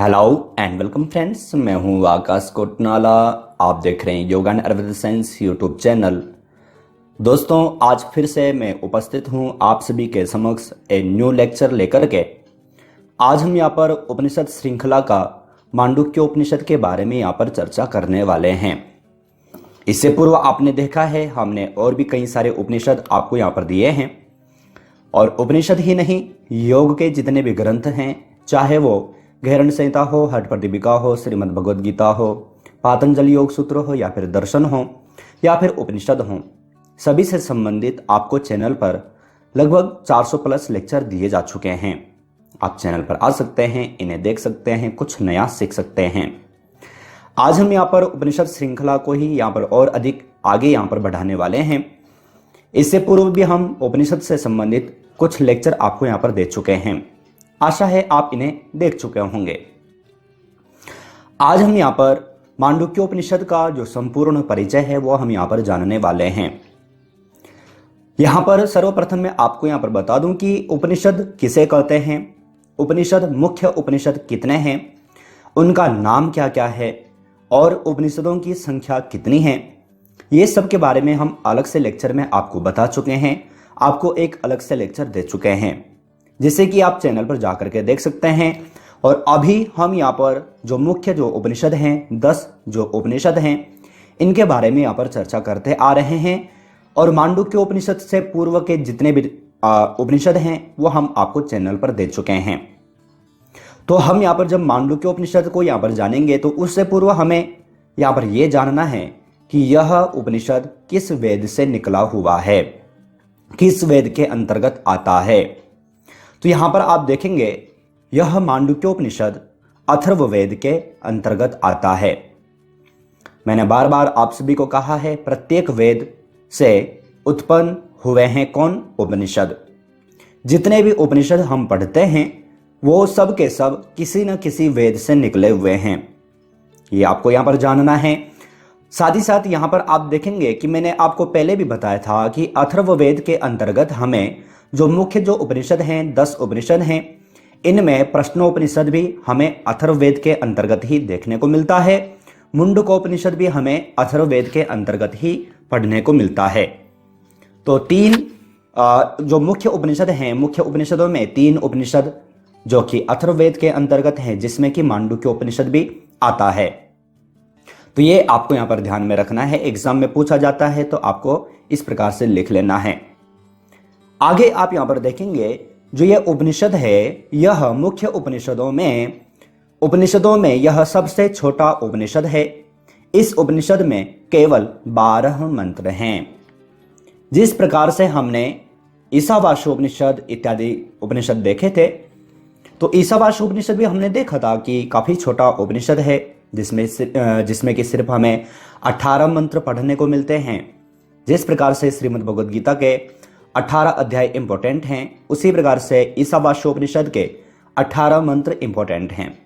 Hello and welcome friends, मैं हूं आकाश कोटनाला। आप देख रहे हैं yoga and Ayurveda science YouTube channel. दोस्तों, आज फिर से मैं उपस्थित हूं आप सभी के समक्ष एक न्यू लेक्चर लेकर के। आज हम यहां पर उपनिषद श्रृंखला का मांडुक्य उपनिषद के बारे में यहां पर चर्चा करने वाले हैं। इससे पूर्व आपने देखा है हमने और भी कई सारे उपनिषद आपको यहाँ पर दिए हैं। और उपनिषद ही नहीं, योग के जितने भी ग्रंथ हैं, चाहे वो गैरण संहिता हो, हठ प्रदीपिका हो, श्रीमद् भगवद गीता हो, पातंजलि योग सूत्र हो, या फिर दर्शन हो, या फिर उपनिषद हो, सभी से संबंधित आपको चैनल पर लगभग 400 प्लस लेक्चर दिए जा चुके हैं। आप चैनल पर आ सकते हैं, इन्हें देख सकते हैं, कुछ नया सीख सकते हैं। आज हम यहाँ पर उपनिषद श्रृंखला को ही यहाँ पर और अधिक आगे यहाँ पर बढ़ाने वाले हैं। इससे पूर्व भी हम उपनिषद से संबंधित कुछ लेक्चर आपको यहाँ पर दे चुके हैं। आशा है आप इन्हें देख चुके होंगे। आज हम यहाँ पर मांडुक्य उपनिषद का जो संपूर्ण परिचय है वो हम यहाँ पर जानने वाले हैं। यहाँ पर सर्वप्रथम मैं आपको यहाँ पर बता दूं कि उपनिषद किसे कहते हैं, उपनिषद मुख्य उपनिषद कितने हैं, उनका नाम क्या क्या है और उपनिषदों की संख्या कितनी है, ये सब के बारे में हम अलग से लेक्चर में आपको बता चुके हैं। आपको एक अलग से लेक्चर दे चुके हैं जिसे कि आप चैनल पर जाकर के देख सकते हैं। और अभी हम यहाँ पर जो मुख्य जो उपनिषद हैं, 10 जो उपनिषद हैं, इनके बारे में यहाँ पर चर्चा करते आ रहे हैं। और मांडुक्य उपनिषद से पूर्व के जितने भी उपनिषद हैं वो हम आपको चैनल पर दे चुके हैं। तो हम यहाँ पर जब मांडुक्य उपनिषद को यहाँ पर जानेंगे तो उससे पूर्व हमें यहाँ पर यह जानना है कि यह उपनिषद किस वेद से निकला हुआ है, किस वेद के अंतर्गत आता है। तो यहां पर आप देखेंगे यह मांडुक्योपनिषद अथर्ववेद के अंतर्गत आता है। मैंने बार बार आप सभी को कहा है, प्रत्येक वेद से उत्पन्न हुए हैं कौन? उपनिषद। जितने भी उपनिषद हम पढ़ते हैं वो सब के सब किसी न किसी वेद से निकले हुए हैं, ये आपको यहां पर जानना है। साथ ही साथ यहां पर आप देखेंगे कि मैंने आपको पहले भी बताया था कि अथर्ववेद के अंतर्गत हमें जो मुख्य जो उपनिषद हैं, 10 उपनिषद हैं, इनमें प्रश्नोपनिषद भी हमें अथर्ववेद के अंतर्गत ही देखने को मिलता है। मुंडकोपनिषद भी हमें अथर्ववेद के अंतर्गत ही पढ़ने को मिलता है। तो 3 जो मुख्य उपनिषद हैं, मुख्य उपनिषदों में 3 उपनिषद जो कि अथर्ववेद के अंतर्गत हैं, जिसमें कि मांडुक्य उपनिषद भी आता है। तो ये आपको यहाँ पर ध्यान में रखना है, एग्जाम में पूछा जाता है तो आपको इस प्रकार से लिख लेना है। आगे आप यहां पर देखेंगे जो यह उपनिषद है, यह मुख्य उपनिषदों में यह सबसे छोटा उपनिषद है। इस उपनिषद में केवल 12 मंत्र हैं। जिस प्रकार से हमने ईशावास्योपनिषद इत्यादि उपनिषद देखे थे, तो ईशावास्योपनिषद भी हमने देखा था कि काफी छोटा उपनिषद है, जिसमें कि सिर्फ हमें 18 मंत्र पढ़ने को मिलते हैं। जिस प्रकार से श्रीमद् भगवद गीता के 18 अध्याय इंपॉर्टेंट हैं, उसी प्रकार से ईशावास्योपनिषद के 18 मंत्र इंपॉर्टेंट हैं।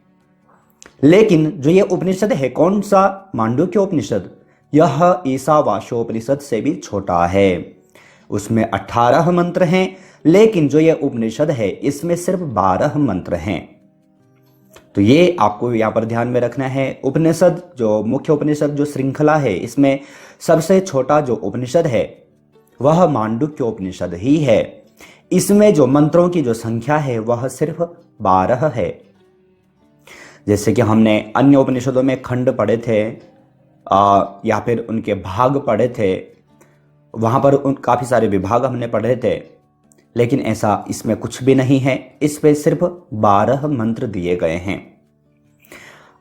लेकिन जो ये उपनिषद है, कौन सा? मांडुक्य उपनिषद, यह ईशावास्योपनिषद से भी छोटा है। उसमें 18 मंत्र हैं, लेकिन जो ये उपनिषद है इसमें सिर्फ 12 मंत्र हैं। तो ये आपको यहाँ पर ध्यान में रखना है। उपनिषद जो मुख्य उपनिषद जो श्रृंखला है, इसमें सबसे छोटा जो उपनिषद है वह मांडुक्योपनिषद ही है। इसमें जो मंत्रों की जो संख्या है वह सिर्फ 12 है। जैसे कि हमने अन्य उपनिषदों में खंड पढ़े थे या फिर उनके भाग पढ़े थे, वहां पर काफी सारे विभाग हमने पढ़े थे, लेकिन ऐसा इसमें कुछ भी नहीं है। इस पे सिर्फ 12 मंत्र दिए गए हैं।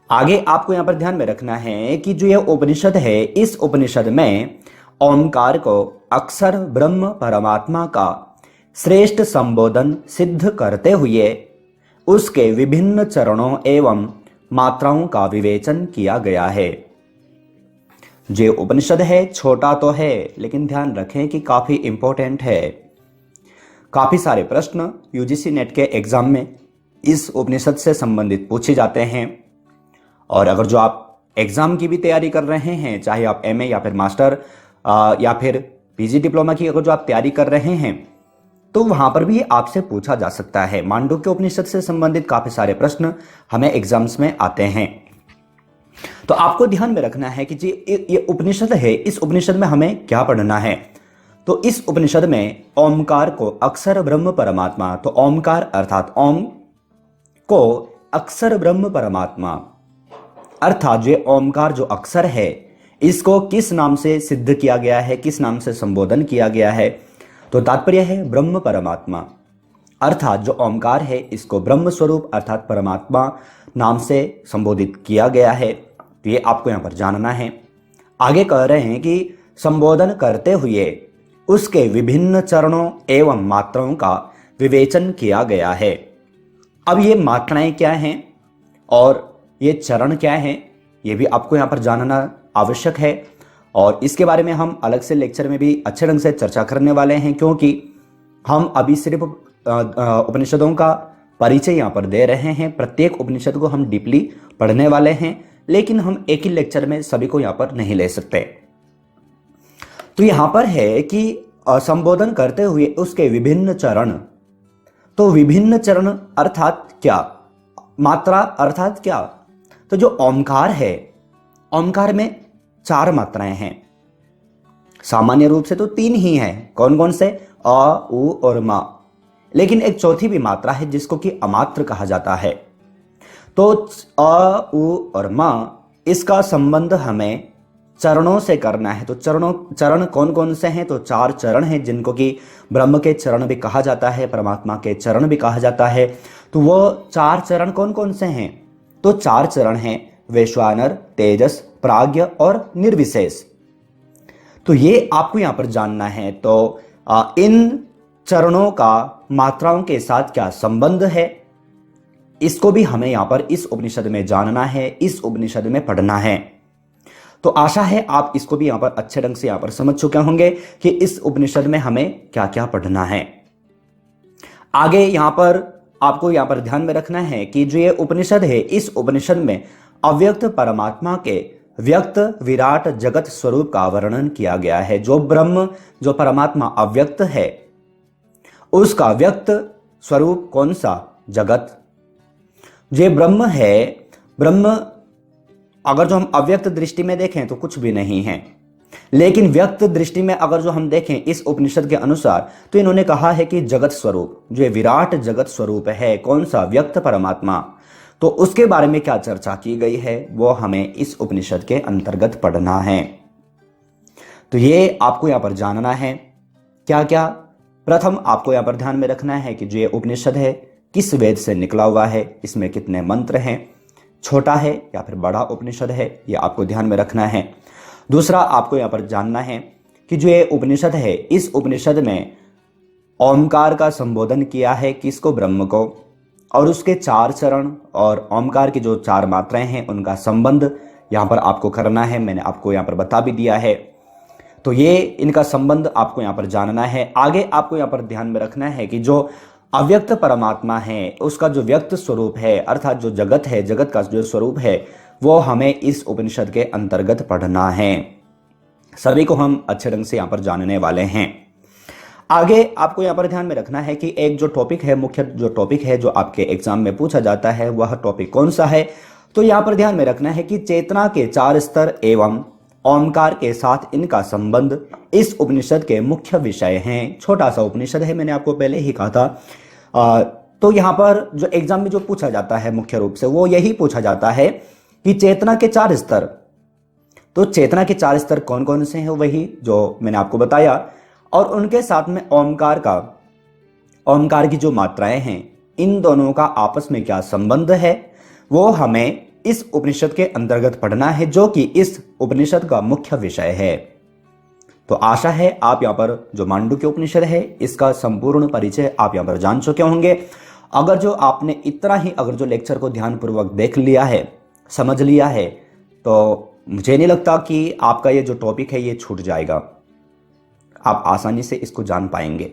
आगे आपको यहां पर ध्यान में रखना है कि जो यह उपनिषद है, इस उपनिषद में ओंकार को अक्षर ब्रह्म परमात्मा का श्रेष्ठ संबोधन सिद्ध करते हुए उसके विभिन्न चरणों एवं मात्राओं का विवेचन किया गया है। जो उपनिषद है छोटा तो है, लेकिन ध्यान रखें कि काफी इंपॉर्टेंट है। काफी सारे प्रश्न यूजीसी नेट के एग्जाम में इस उपनिषद से संबंधित पूछे जाते हैं। और अगर जो आप एग्जाम की भी तैयारी कर रहे हैं, चाहे आप एमए या फिर मास्टर या फिर पीजी डिप्लोमा की अगर जो आप तैयारी कर रहे हैं, तो वहां पर भी आपसे पूछा जा सकता है। मांडुक्य उपनिषद से संबंधित काफी सारे प्रश्न हमें एग्जाम्स में आते हैं। तो आपको ध्यान में रखना है कि जी ये उपनिषद है, इस उपनिषद में हमें क्या पढ़ना है। तो इस उपनिषद में ओमकार को अक्षर ब्रह्म परमात्मा, तो ओमकार अर्थात ओम को अक्षर ब्रह्म परमात्मा अर्थात जो ओमकार जो अक्षर है, इसको किस नाम से सिद्ध किया गया है, किस नाम से संबोधन किया गया है। तो तात्पर्य है ब्रह्म परमात्मा अर्थात जो ओमकार है इसको ब्रह्म स्वरूप अर्थात परमात्मा नाम से संबोधित किया गया है। तो ये आपको यहां पर जानना है। आगे कह रहे हैं कि संबोधन करते हुए उसके विभिन्न चरणों एवं मात्राओं का विवेचन किया गया है। अब ये मात्राएं क्या हैं और ये चरण क्या हैं, ये भी आपको यहां पर जानना आवश्यक है। और इसके बारे में हम अलग से लेक्चर में भी अच्छे ढंग से चर्चा करने वाले हैं, क्योंकि हम अभी सिर्फ उपनिषदों का परिचय यहां पर दे रहे हैं। प्रत्येक उपनिषद को हम डीपली पढ़ने वाले हैं, लेकिन हम एक ही लेक्चर में सभी को यहां पर नहीं ले सकते। तो यहां पर है कि संबोधन करते हुए उसके विभिन्न चरण, तो विभिन्न चरण अर्थात क्या, मात्रा अर्थात क्या। तो जो ओमकार है, ओमकार में 4 मात्राएं हैं। सामान्य रूप से तो 3 ही हैं, कौन कौन से, अ, उ और मा, लेकिन एक चौथी भी मात्रा है जिसको कि अमात्र कहा जाता है। तो अ, उ और मा, इसका संबंध हमें चरणों से करना है। तो चरण कौन कौन से हैं, तो 4 चरण हैं जिनको कि ब्रह्म के चरण भी कहा जाता है, परमात्मा के चरण भी कहा जाता है। तो वो 4 चरण कौन कौन से हैं, तो 4 चरण हैं वैश्वानर, तेजस, प्राज्ञ और निर्विशेष। तो ये आपको यहां पर जानना है। तो इन चरणों का मात्राओं के साथ क्या संबंध है, इसको भी हमें यहां पर इस उपनिषद में जानना है, इस उपनिषद में पढ़ना है। तो आशा है आप इसको भी यहां पर अच्छे ढंग से यहां पर समझ चुके होंगे कि इस उपनिषद में हमें क्या क्या पढ़ना है। आगे यहां पर आपको यहां पर ध्यान में रखना है कि जो ये उपनिषद है, इस उपनिषद में अव्यक्त परमात्मा के व्यक्त विराट जगत स्वरूप का वर्णन किया गया है। जो ब्रह्म, जो परमात्मा अव्यक्त है, उसका व्यक्त स्वरूप कौन सा, जगत। जो ब्रह्म है, ब्रह्म अगर जो हम अव्यक्त दृष्टि में देखें तो कुछ भी नहीं है, लेकिन व्यक्त दृष्टि में अगर जो हम देखें इस उपनिषद के अनुसार, तो इन्होंने कहा है कि जगत स्वरूप, जो विराट जगत स्वरूप है, कौन सा, व्यक्त परमात्मा। तो उसके बारे में क्या चर्चा की गई है वो हमें इस उपनिषद के अंतर्गत पढ़ना है। तो ये आपको यहां पर जानना है क्या क्या। प्रथम आपको यहां पर ध्यान में रखना है कि जो ये उपनिषद है किस वेद से निकला हुआ है, इसमें कितने मंत्र हैं, छोटा है या फिर बड़ा उपनिषद है, ये आपको ध्यान में रखना है। दूसरा आपको यहां पर जानना है कि जो ये उपनिषद है, इस उपनिषद में ओमकार का संबोधन किया है, किसको, ब्रह्म को, और उसके 4 चरण और ओमकार की जो 4 मात्राएं हैं उनका संबंध यहां पर आपको करना है। मैंने आपको यहां पर बता भी दिया है। तो ये इनका संबंध आपको यहां पर जानना है। आगे आपको यहां पर ध्यान में रखना है कि जो अव्यक्त परमात्मा है, उसका जो व्यक्त स्वरूप है अर्थात जो जगत है, जगत का जो स्वरूप है, वो हमें इस उपनिषद के अंतर्गत पढ़ना है। सभी को हम अच्छे ढंग से यहां पर जानने वाले हैं। आगे आपको यहां पर ध्यान में रखना है कि एक जो टॉपिक है, मुख्य जो टॉपिक है जो आपके एग्जाम में पूछा जाता है, वह टॉपिक कौन सा है। तो यहां पर ध्यान में रखना है कि चेतना के 4 स्तर एवं ओमकार के साथ इनका संबंध इस उपनिषद के मुख्य विषय हैं। छोटा सा उपनिषद है, मैंने आपको पहले ही कहा था। तो यहां पर जो एग्जाम में जो पूछा जाता है मुख्य रूप से वो यही पूछा जाता है कि चेतना के 4 स्तर। तो चेतना के 4 स्तर कौन कौन से हैं, वही जो मैंने आपको बताया, और उनके साथ में ओमकार की जो मात्राएं हैं, इन दोनों का आपस में क्या संबंध है, वो हमें इस उपनिषद के अंतर्गत पढ़ना है, जो कि इस उपनिषद का मुख्य विषय है। तो आशा है आप यहां पर जो मांडुक्य उपनिषद है इसका संपूर्ण परिचय आप यहां पर जान चुके होंगे। अगर जो आपने इतना ही अगर जो लेक्चर को ध्यानपूर्वक देख लिया है, समझ लिया है, तो मुझे नहीं लगता कि आपका ये जो टॉपिक है ये छूट जाएगा, आप आसानी से इसको जान पाएंगे।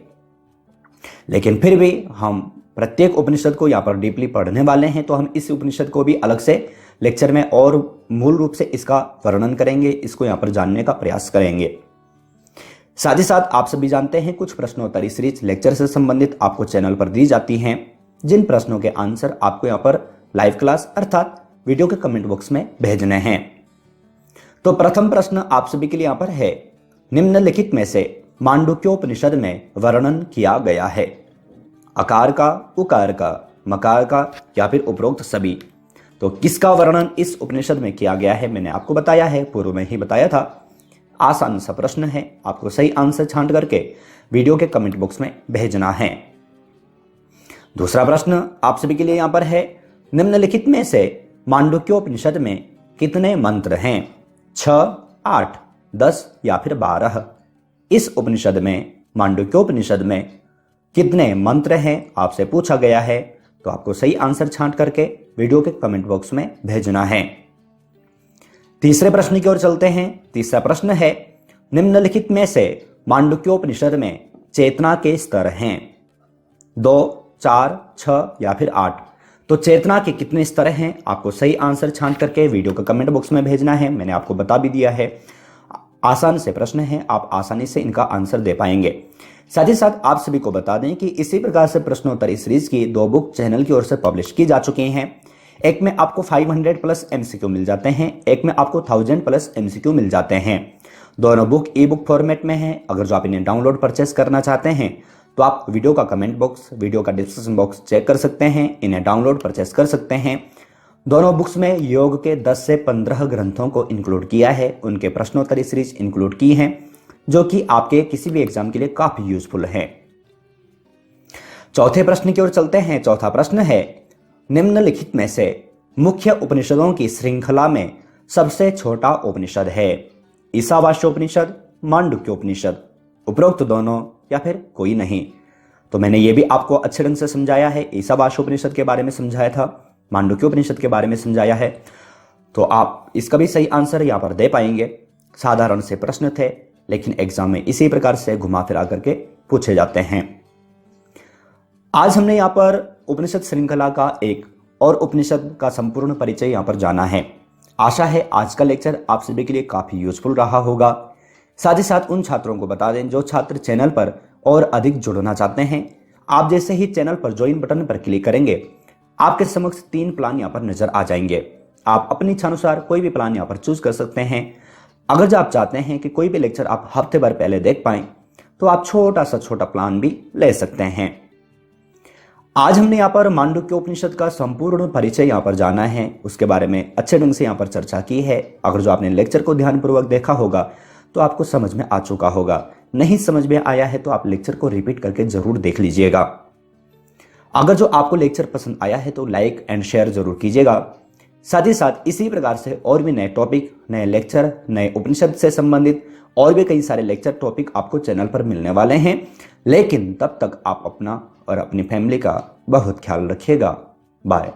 लेकिन फिर भी हम प्रत्येक उपनिषद को यहाँ पर डीपली पढ़ने वाले हैं, तो हम इस उपनिषद को भी अलग से लेक्चर में और मूल रूप से इसका वर्णन करेंगे, इसको यहाँ पर जानने का प्रयास करेंगे। साथ ही साथ आप सभी जानते हैं कुछ प्रश्नोत्तरी सीरीज लेक्चर से संबंधित आपको चैनल पर दी जाती हैं, जिन प्रश्नों के आंसर आपको यहाँ पर लाइव क्लास अर्थात वीडियो के कमेंट बॉक्स में भेजने हैं। तो प्रथम प्रश्न आप सभी के लिए यहाँ पर है, निम्नलिखित में से मांडुक्योपनिषद में वर्णन किया गया है? अकार का, उकार का, मकार का या फिर उपरोक्त सभी? तो किसका वर्णन इस उपनिषद में किया गया है मैंने आपको बताया है, पूर्व में ही बताया था। आसान सा प्रश्न है, आपको सही आंसर छांट करके वीडियो के कमेंट बॉक्स में भेजना है। दूसरा प्रश्न आप सभी के लिए यहां पर है, निम्नलिखित में से मांडुक्योपनिषद में कितने मंत्र हैं? 6, 8, 10 या फिर 12? इस उपनिषद में, मांडुक्योपनिषद में कितने मंत्र हैं आपसे पूछा गया है, तो आपको सही आंसर छांट करके वीडियो के कमेंट बॉक्स में भेजना है। तीसरे प्रश्न की ओर चलते हैं। तीसरा प्रश्न है, निम्नलिखित में से मांडुक्योपनिषद में चेतना के स्तर हैं? 2, 4, 6 या फिर 8? तो चेतना के कितने स्तर हैं आपको सही आंसर छांट करके वीडियो के कमेंट बॉक्स में भेजना है। मैंने आपको बता भी दिया है, आसान से प्रश्न है, आप आसानी से इनका आंसर दे पाएंगे। साथ ही साथ आप सभी को बता दें कि इसी प्रकार से प्रश्नोत्तरी सीरीज की 2 बुक चैनल की ओर से पब्लिश की जा चुकी हैं। एक में आपको 500 प्लस एमसीक्यू मिल जाते हैं, एक में आपको 1000 प्लस एमसीक्यू मिल जाते हैं। दोनों बुक ई बुक फॉर्मेट में है। अगर जो आप इन्हें डाउनलोड परचेस करना चाहते हैं तो आप वीडियो का कमेंट बॉक्स, वीडियो का डिस्क्रिप्शन बॉक्स चेक कर सकते हैं, इन्हें डाउनलोड परचेस कर सकते हैं। दोनों बुक्स में योग के 10 से 15 ग्रंथों को इंक्लूड किया है, उनके प्रश्नोत्तरी सीरीज इंक्लूड की हैं, जो कि आपके किसी भी एग्जाम के लिए काफी यूजफुल है। चौथे प्रश्न की ओर चलते हैं। चौथा प्रश्न है, निम्नलिखित में से मुख्य उपनिषदों की श्रृंखला में सबसे छोटा उपनिषद है? ईशावास्योपनिषद, मांडुक्योपनिषद, उपरोक्त दोनों या फिर कोई नहीं? तो मैंने ये भी आपको अच्छे ढंग से समझाया है, ईशावास्योपनिषद के बारे में समझाया था, मांडुक्योपनिषद के बारे में समझाया है, तो आप इसका भी सही आंसर यहां पर दे पाएंगे। साधारण से प्रश्न थे, लेकिन एग्जाम में इसी प्रकार से घुमा फिरा करके पूछे जाते हैं। आज हमने यहां पर उपनिषद श्रृंखला का एक और उपनिषद का संपूर्ण परिचय यहां पर जाना है। आशा है आज का लेक्चर आप सभी के लिए काफी यूजफुल रहा होगा। साथ ही साथ उन छात्रों को बता दें जो छात्र चैनल पर और अधिक जुड़ना चाहते हैं, आप जैसे ही चैनल पर ज्वाइन बटन पर क्लिक करेंगे, आपके समक्ष 3 प्लान यहां पर नजर आ जाएंगे। आप अपनी इच्छानुसार कोई भी प्लान यहां पर चूज कर सकते हैं। अगर जो आप चाहते हैं कि कोई भी लेक्चर आप हफ्ते भर पहले देख पाएं, तो आप छोटा प्लान भी ले सकते हैं। आज हमने यहाँ पर मांडुक्योपनिषद का संपूर्ण परिचय यहाँ पर जाना है, उसके बारे में अच्छे ढंग से यहाँ पर चर्चा की है। अगर जो आपने लेक्चर को ध्यानपूर्वक देखा होगा तो आपको समझ में आ चुका होगा, नहीं समझ में आया है तो आप लेक्चर को रिपीट करके जरूर देख लीजिएगा। अगर जो आपको लेक्चर पसंद आया है तो लाइक एंड शेयर जरूर कीजिएगा। साथ ही साथ इसी प्रकार से और भी नए टॉपिक, नए लेक्चर, नए उपनिषद से संबंधित और भी कई सारे लेक्चर टॉपिक आपको चैनल पर मिलने वाले हैं। लेकिन तब तक आप अपना और अपनी फैमिली का बहुत ख्याल रखिएगा। बाय।